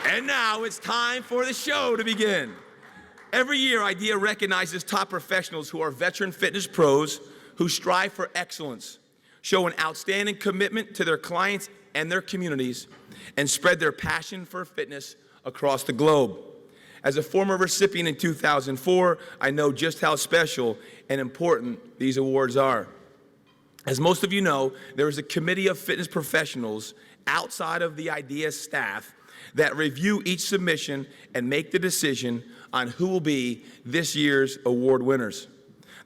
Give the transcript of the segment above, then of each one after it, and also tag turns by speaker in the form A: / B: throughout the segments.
A: And now it's time for the show to begin. Every year, IDEA recognizes top professionals who are veteran fitness pros who strive for excellence, show an outstanding commitment to their clients and their communities, and spread their passion for fitness across the globe. As a former recipient in 2004, I know just how special and important these awards are. As most of you know, there is a committee of fitness professionals outside of the IDEA staff that review each submission and make the decision on who will be this year's award winners.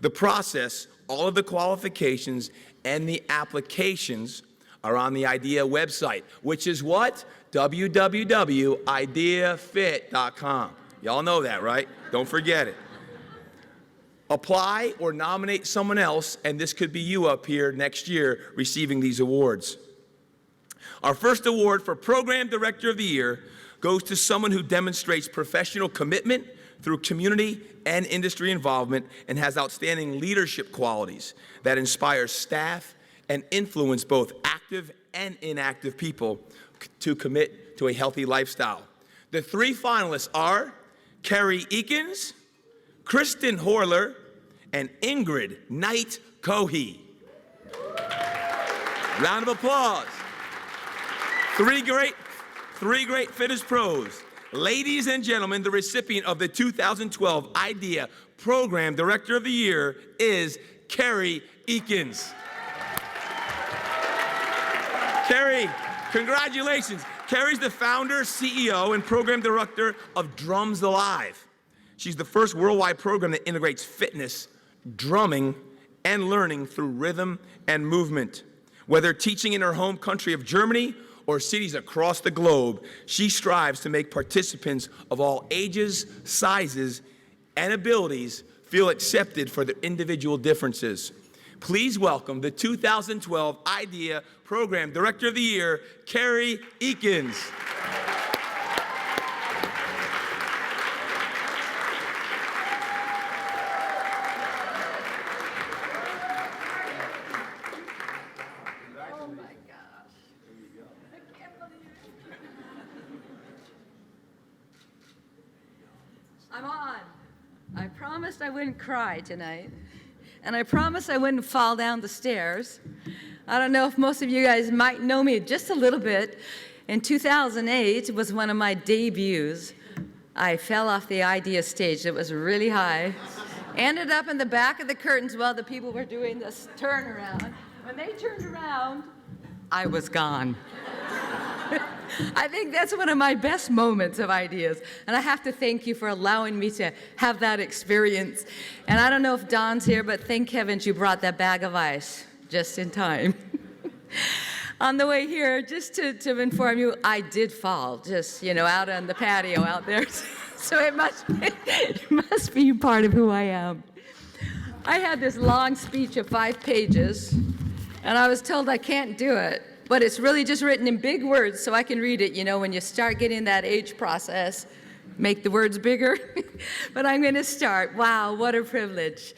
A: The process, all of the qualifications, and the applications are on the IDEA website, which is what? www.ideafit.com. Y'all know that, right? Don't forget it. Apply or nominate someone else, and this could be you up here next year receiving these awards. Our first award for Program Director of the Year goes to someone who demonstrates professional commitment through community and industry involvement and has outstanding leadership qualities that inspire staff and influence both active and inactive people to commit to a healthy lifestyle. The three finalists are Carrie Keans, Kristen Horler, and Ingrid Knight Cohey. Round of applause. Three great fitness pros. Ladies and gentlemen, the recipient of the 2012 IDEA Program Director of the Year is Carrie Keans. Carrie, congratulations. Carrie's the founder, CEO, and program director of Drums Alive. She's the first worldwide program that integrates fitness, drumming, and learning through rhythm and movement. Whether teaching in her home country of Germany or cities across the globe, she strives to make participants of all ages, sizes, and abilities feel accepted for their individual differences. Please welcome the 2012 IDEA Program Director of the Year, Carrie Keans.
B: I'm on. I promised I wouldn't cry tonight, and I promised I wouldn't fall down the stairs. I don't know if most of you guys might know me just a little bit. In 2008 was one of my debuts. I fell off the IDEA stage. It was really high. Ended up in the back of the curtains while the people were doing this turnaround. When they turned around, I was gone. I think that's one of my best moments of IDEAs, and I have to thank you for allowing me to have that experience. And I don't know if Don's here, but thank heavens you brought that bag of ice just in time. On the way here, just to inform you, I did fall, just, out on the patio out there. So it must be part of who I am. I had this long speech of 5 pages, and I was told I can't do it. But it's really just written in big words so I can read it. When you start getting that age process, make the words bigger. But I'm going to start. Wow, what a privilege.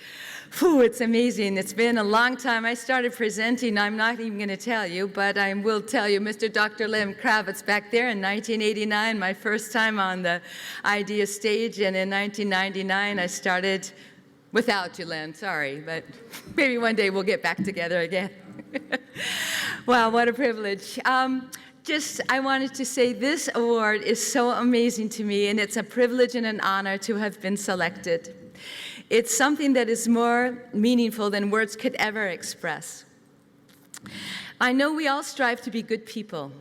B: Whew, it's amazing. It's been a long time. I started presenting, I'm not even going to tell you, but I will tell you, Mr. Dr. Len Kravitz back there in 1989, my first time on the IDEA stage, and in 1999 I started without you, Len, sorry, but maybe one day we'll get back together again. Wow, what a privilege. I wanted to say this award is so amazing to me, and it's a privilege and an honor to have been selected. It's something that is more meaningful than words could ever express. I know we all strive to be good people,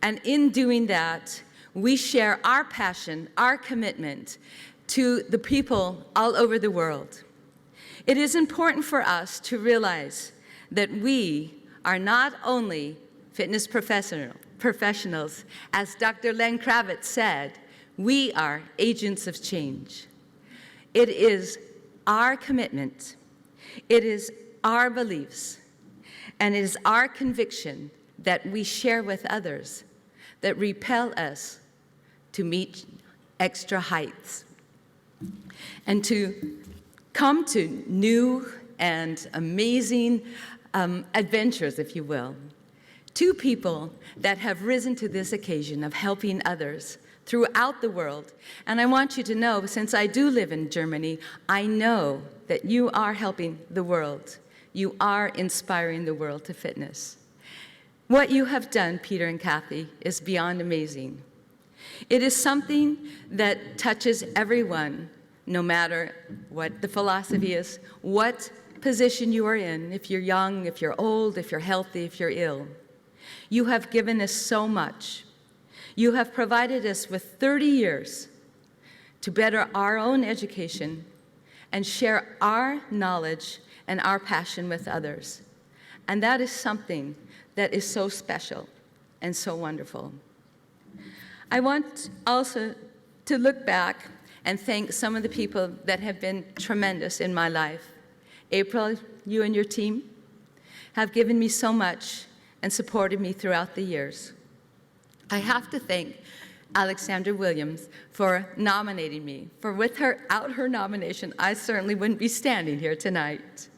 B: and in doing that, we share our passion, our commitment to the people all over the world. It is important for us to realize that we are not only fitness professionals, as Dr. Len Kravitz said, we are agents of change. It is our commitment, it is our beliefs, and it is our conviction that we share with others that repel us to meet extra heights and to come to new and amazing adventures, if you will, two people that have risen to this occasion of helping others throughout the world. And I want you to know, since I do live in Germany, I know that you are helping the world. You are inspiring the world to fitness. What you have done, Peter and Kathy, is beyond amazing. It is something that touches everyone, no matter what the philosophy is, what position you are in, if you're young, if you're old, if you're healthy, if you're ill. You have given us so much. You have provided us with 30 years to better our own education and share our knowledge and our passion with others. And that is something that is so special and so wonderful. I want also to look back and thank some of the people that have been tremendous in my life. April, you and your team have given me so much and supported me throughout the years. I have to thank Alexandra Williams for nominating me, for without her nomination, I certainly wouldn't be standing here tonight.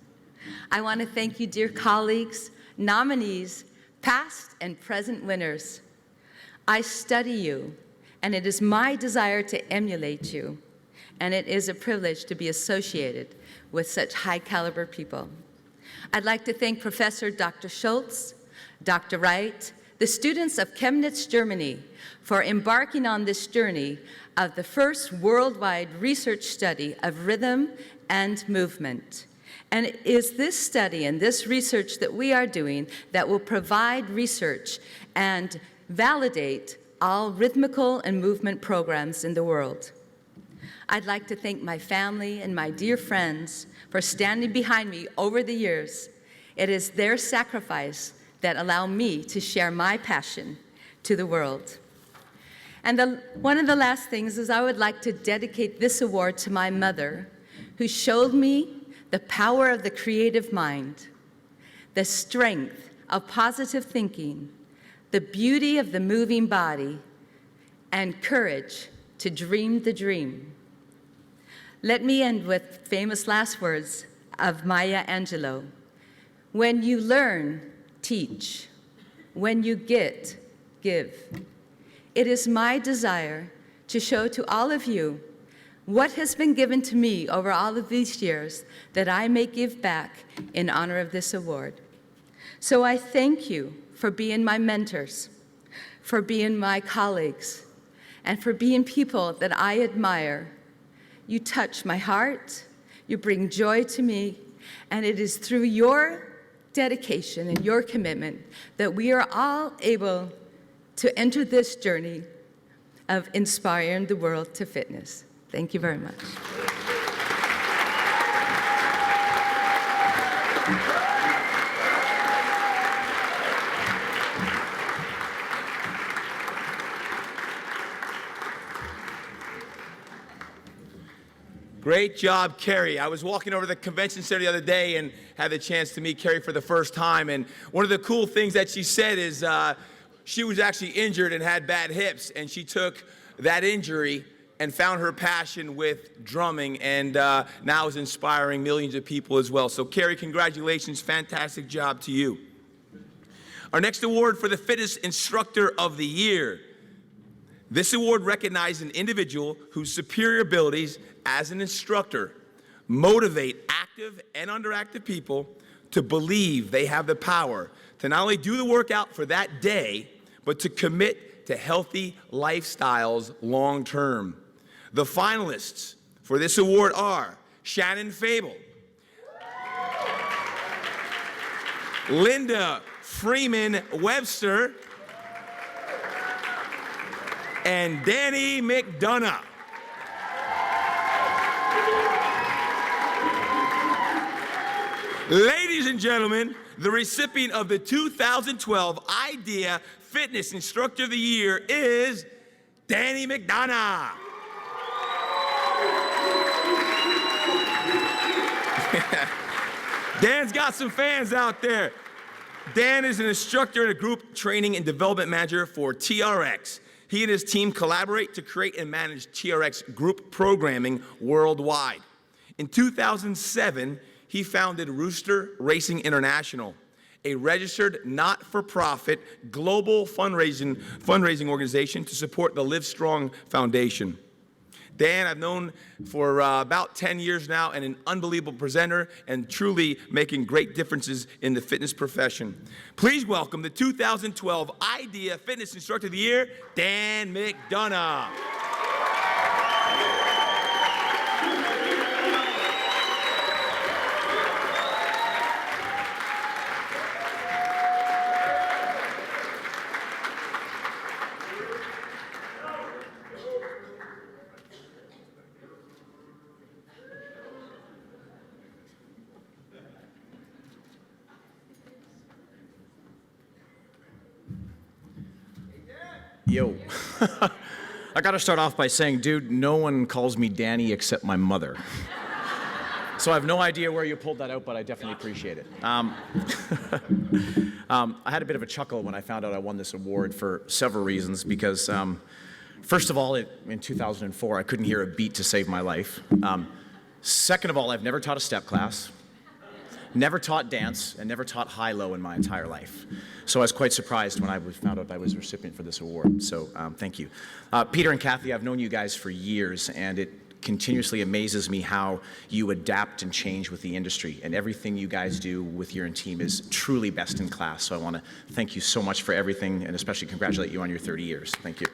B: I want to thank you, dear colleagues, nominees, past and present winners. I study you, and it is my desire to emulate you, and it is a privilege to be associated with such high-caliber people. I'd like to thank Professor Dr. Schultz, Dr. Wright, the students of Chemnitz, Germany, for embarking on this journey of the first worldwide research study of rhythm and movement. And it is this study and this research that we are doing that will provide research and validate all rhythmical and movement programs in the world. I'd like to thank my family and my dear friends for standing behind me over the years. It is their sacrifice that allow me to share my passion to the world. And one of the last things is I would like to dedicate this award to my mother, who showed me the power of the creative mind, the strength of positive thinking, the beauty of the moving body, and courage to dream the dream. Let me end with famous last words of Maya Angelou. When you learn, teach. When you get, give. It is my desire to show to all of you what has been given to me over all of these years that I may give back in honor of this award. So I thank you for being my mentors, for being my colleagues, and for being people that I admire. You touch my heart, you bring joy to me, and it is through your dedication and your commitment that we are all able to enter this journey of inspiring the world to fitness. Thank you very much.
A: Great job, Carrie. I was walking over to the convention center the other day and had the chance to meet Carrie for the first time. And one of the cool things that she said is she was actually injured and had bad hips. And she took that injury and found her passion with drumming, and now is inspiring millions of people as well. So Carrie, congratulations, fantastic job to you. Our next award for the Fitness Instructor of the Year. This award recognizes an individual whose superior abilities as an instructor motivate active and underactive people to believe they have the power to not only do the workout for that day, but to commit to healthy lifestyles long term. The finalists for this award are Shannon Fable, Linda Freeman Webster, and Danny McDonogh. Ladies and gentlemen, the recipient of the 2012 IDEA Fitness Instructor of the Year is Danny McDonogh. Dan's got some fans out there. Dan is an instructor and a group training and development manager for TRX. He and his team collaborate to create and manage TRX group programming worldwide. In 2007, he founded Rooster Racing International, a registered not-for-profit global fundraising organization to support the Live Strong Foundation. Dan, I've known for about 10 years now, and an unbelievable presenter and truly making great differences in the fitness profession. Please welcome the 2012 IDEA Fitness Instructor of the Year, Dan McDonogh.
C: Yo. I gotta start off by saying, dude, no one calls me Danny except my mother. So I have no idea where you pulled that out, but I definitely appreciate it. I had a bit of a chuckle when I found out I won this award for several reasons, because first of all, in 2004, I couldn't hear a beat to save my life. Second of all, I've never taught a step class, never taught dance, and never taught high-low in my entire life. So I was quite surprised when I found out I was a recipient for this award, so thank you. Peter and Kathy, I've known you guys for years, and it continuously amazes me how you adapt and change with the industry, and everything you guys do with your team is truly best in class. So I want to thank you so much for everything, and especially congratulate you on your 30 years. Thank you.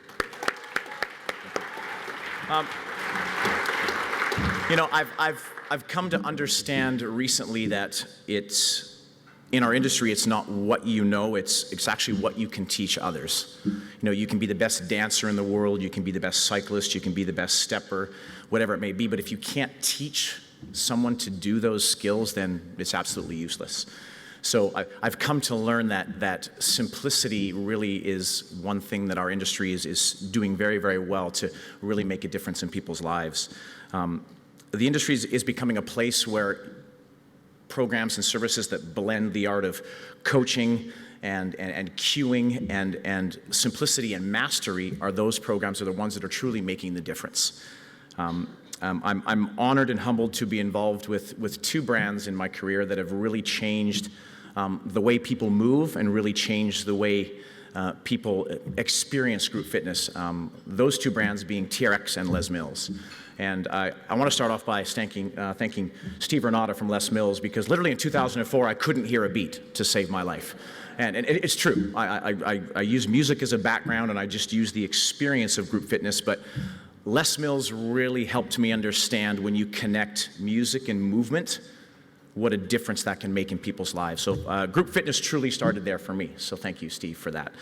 C: You know, I've come to understand recently that in our industry, it's not what you know, it's actually what you can teach others. You know, you can be the best dancer in the world, you can be the best cyclist, you can be the best stepper, whatever it may be, but if you can't teach someone to do those skills, then it's absolutely useless. So I've come to learn that simplicity really is one thing that our industry is doing very, very well to really make a difference in people's lives. The industry is becoming a place where programs and services that blend the art of coaching and cueing and simplicity and mastery are those programs are the ones that are truly making the difference. I'm honored and humbled to be involved with two brands in my career that have really changed the way people move and really changed the way people experience group fitness. Those two brands being TRX and Les Mills. And I want to start off by thanking Steve Renata from Les Mills, because literally in 2004, I couldn't hear a beat to save my life. And it's true. I use music as a background, and I just use the experience of group fitness, but Les Mills really helped me understand when you connect music and movement, what a difference that can make in people's lives. So group fitness truly started there for me. So thank you, Steve, for that.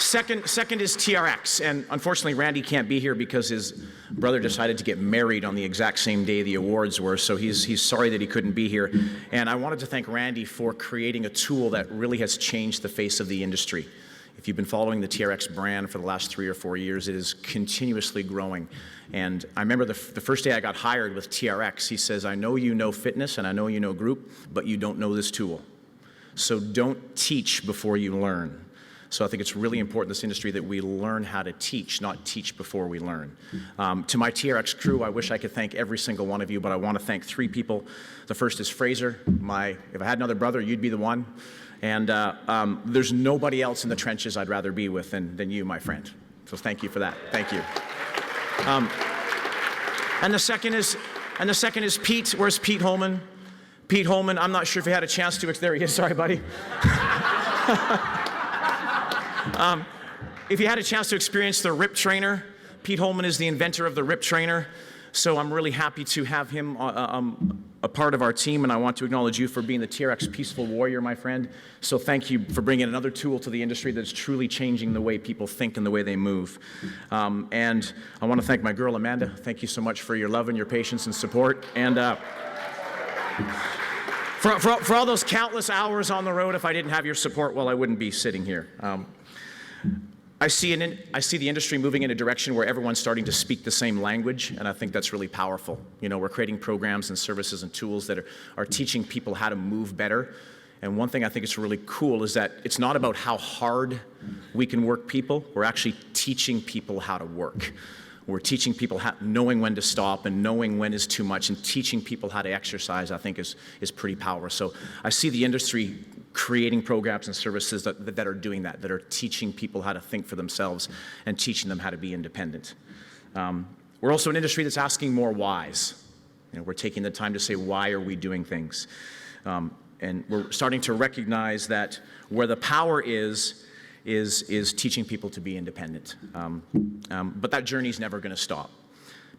C: Second is TRX, and unfortunately Randy can't be here because his brother decided to get married on the exact same day the awards were, so he's sorry that he couldn't be here. And I wanted to thank Randy for creating a tool that really has changed the face of the industry. If you've been following the TRX brand for the last 3 or 4 years, it is continuously growing. And I remember the first day I got hired with TRX, he says, I know you know fitness and I know you know group, but you don't know this tool. So don't teach before you learn. So I think it's really important in this industry that we learn how to teach, not teach before we learn. To my TRX crew, I wish I could thank every single one of you, but I want to thank 3 people. The first is Fraser. If I had another brother, you'd be the one. And there's nobody else in the trenches I'd rather be with than you, my friend. So thank you for that. Thank you. And the second is Pete. Where's Pete Holman? Pete Holman, I'm not sure if you had a chance to, there he is, sorry buddy. If you had a chance to experience the RIP trainer, Pete Holman is the inventor of the RIP trainer. So I'm really happy to have him a part of our team, and I want to acknowledge you for being the TRX Peaceful Warrior, my friend. So thank you for bringing another tool to the industry that's truly changing the way people think and the way they move. And I want to thank my girl, Amanda. Thank you so much for your love and your patience and support. And for all those countless hours on the road, if I didn't have your support, well, I wouldn't be sitting here. I see the industry moving in a direction where everyone's starting to speak the same language, and I think that's really powerful. You know, we're creating programs and services and tools that are teaching people how to move better. And one thing I think is really cool is that it's not about how hard we can work people. We're actually teaching people how to work. We're teaching people knowing when to stop and knowing when is too much, and teaching people how to exercise, I think, is pretty powerful. So I see the industry creating programs and services that are doing that, that are teaching people how to think for themselves and teaching them how to be independent. We're also an industry that's asking more whys. We're taking the time to say, why are we doing things? And we're starting to recognize that where the power is teaching people to be independent. But that journey's never going to stop.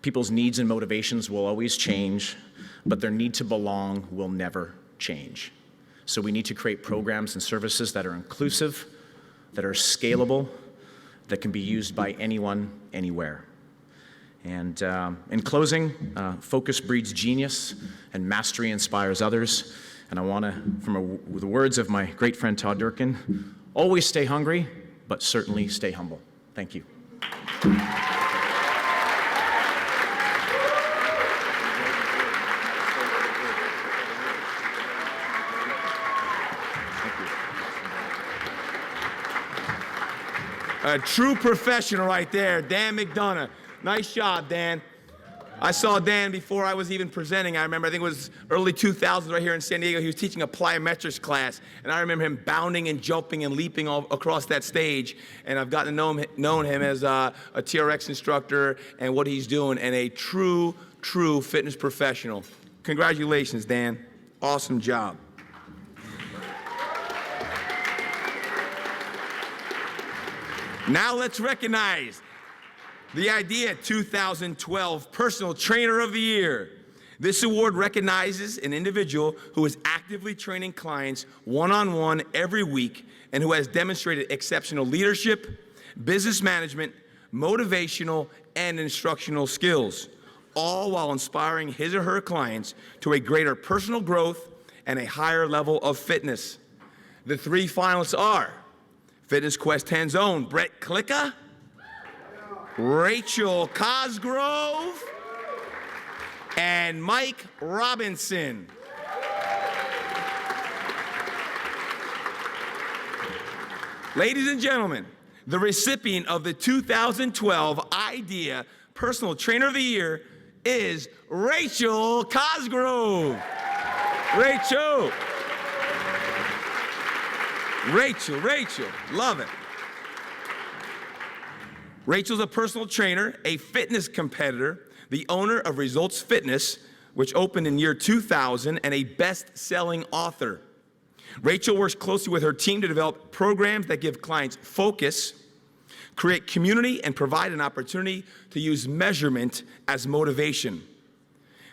C: People's needs and motivations will always change, but their need to belong will never change. So we need to create programs and services that are inclusive, that are scalable, that can be used by anyone, anywhere. And in closing, focus breeds genius, and mastery inspires others. And I want to, from the words of my great friend Todd Durkin, always stay hungry, but certainly stay humble. Thank you.
A: A true professional right there, Dan McDonogh. Nice job, Dan. I saw Dan before I was even presenting. I remember, I think it was early 2000s right here in San Diego. He was teaching a plyometrics class, and I remember him bounding and jumping and leaping all across that stage. And I've gotten to know him as a TRX instructor and what he's doing, and a true fitness professional. Congratulations, Dan. Awesome job. Now let's recognize the IDEA 2012 Personal Trainer of the Year. This award recognizes an individual who is actively training clients one-on-one every week and who has demonstrated exceptional leadership, business management, motivational, and instructional skills, all while inspiring his or her clients to a greater personal growth and a higher level of fitness. The three finalists are Fitness Quest 10's own Brett Klicka, Rachel Cosgrove, and Mike Robinson. Ladies and gentlemen, the recipient of the 2012 IDEA Personal Trainer of the Year is Rachel Cosgrove. Rachel, love it. Rachel's a personal trainer, a fitness competitor, the owner of Results Fitness, which opened in year 2000, and a best-selling author. Rachel works closely with her team to develop programs that give clients focus, create community, and provide an opportunity to use measurement as motivation.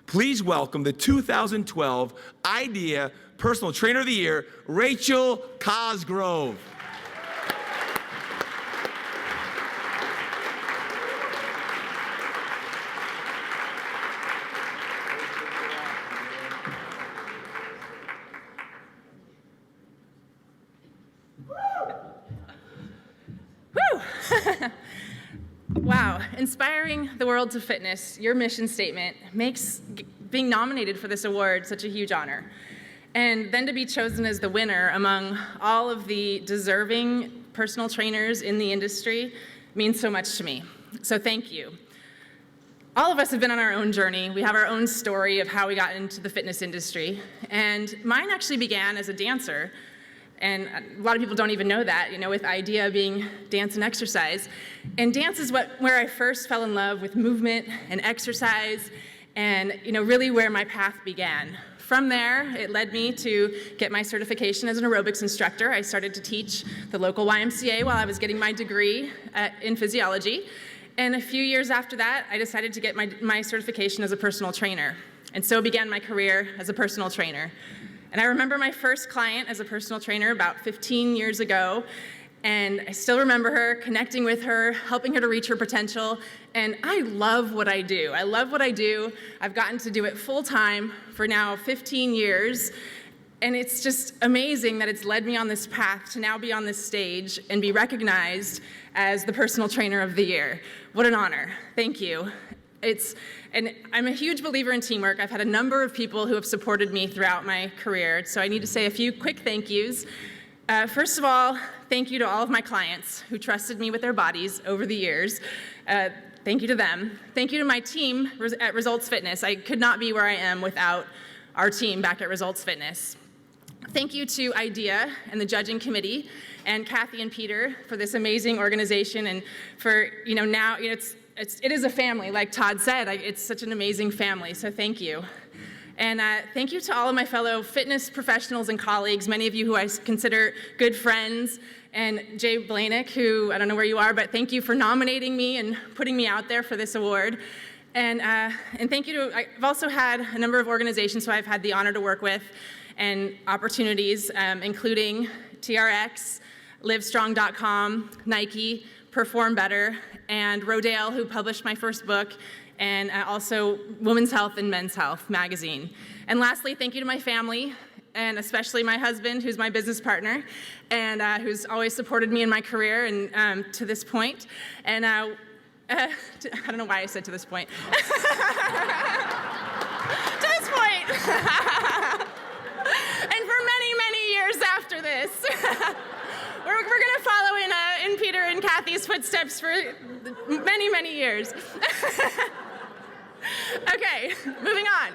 A: Please welcome the 2012 IDEA Personal Trainer of the Year, Rachel Cosgrove.
D: Wow, inspiring the world to fitness, your mission statement makes being nominated for this award such a huge honor. And then to be chosen as the winner among all of the deserving personal trainers in the industry means so much to me. So thank you. All of us have been on our own journey. We have our own story of how we got into the fitness industry. And mine actually began as a dancer. And a lot of people don't even know that, with IDEA being dance and exercise. And dance is where I first fell in love with movement and exercise, and really where my path began. From there, it led me to get my certification as an aerobics instructor. I started to teach the local YMCA while I was getting my degree in physiology. And a few years after that, I decided to get my certification as a personal trainer. And so began my career as a personal trainer. And I remember my first client as a personal trainer about 15 years ago, and I still remember her, connecting with her, helping her to reach her potential, and I love what I do. I love what I do. I've gotten to do it full time for now 15 years, and it's just amazing that it's led me on this path to now be on this stage and be recognized as the Personal Trainer of the Year. What an honor. Thank you. And I'm a huge believer in teamwork. I've had a number of people who have supported me throughout my career, so I need to say a few quick thank yous. First of all, thank you to all of my clients who trusted me with their bodies over the years. thank you to them. Thank you to my team at Results Fitness. I could not be where I am without our team back at Results Fitness. Thank you to IDEA and the judging committee, and Kathy and Peter for this amazing organization, and for, now, it is a family, like Todd said. It's such an amazing family, so thank you. And thank you to all of my fellow fitness professionals and colleagues, many of you who I consider good friends, and Jay Blanick, who, I don't know where you are, but thank you for nominating me and putting me out there for this award. And thank you to, I've also had a number of organizations who I've had the honor to work with and opportunities, including TRX, Livestrong.com, Nike, Perform Better, and Rodale, who published my first book, and also Women's Health and Men's Health magazine. And lastly, thank you to my family, and especially my husband, who's my business partner, and who's always supported me in my career and to this point. And I don't know why I said to this point. To this point. And for many, many years after this. We're going to follow in Peter and Kathy's footsteps for many, many years. Okay, moving on.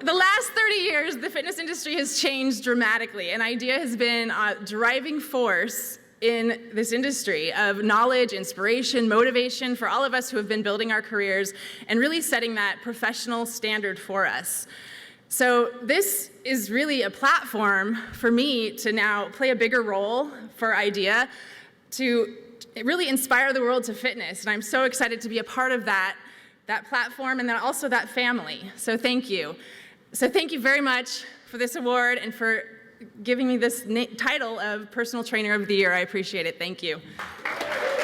D: The last 30 years, the fitness industry has changed dramatically, and IDEA has been a driving force in this industry of knowledge, inspiration, motivation for all of us who have been building our careers and really setting that professional standard for us. So this is really a platform for me to now play a bigger role for IDEA to really inspire the world to fitness. And I'm so excited to be a part of that platform and then also that family. So thank you. So thank you very much for this award and for giving me this title of Personal Trainer of the Year. I appreciate it. Thank you.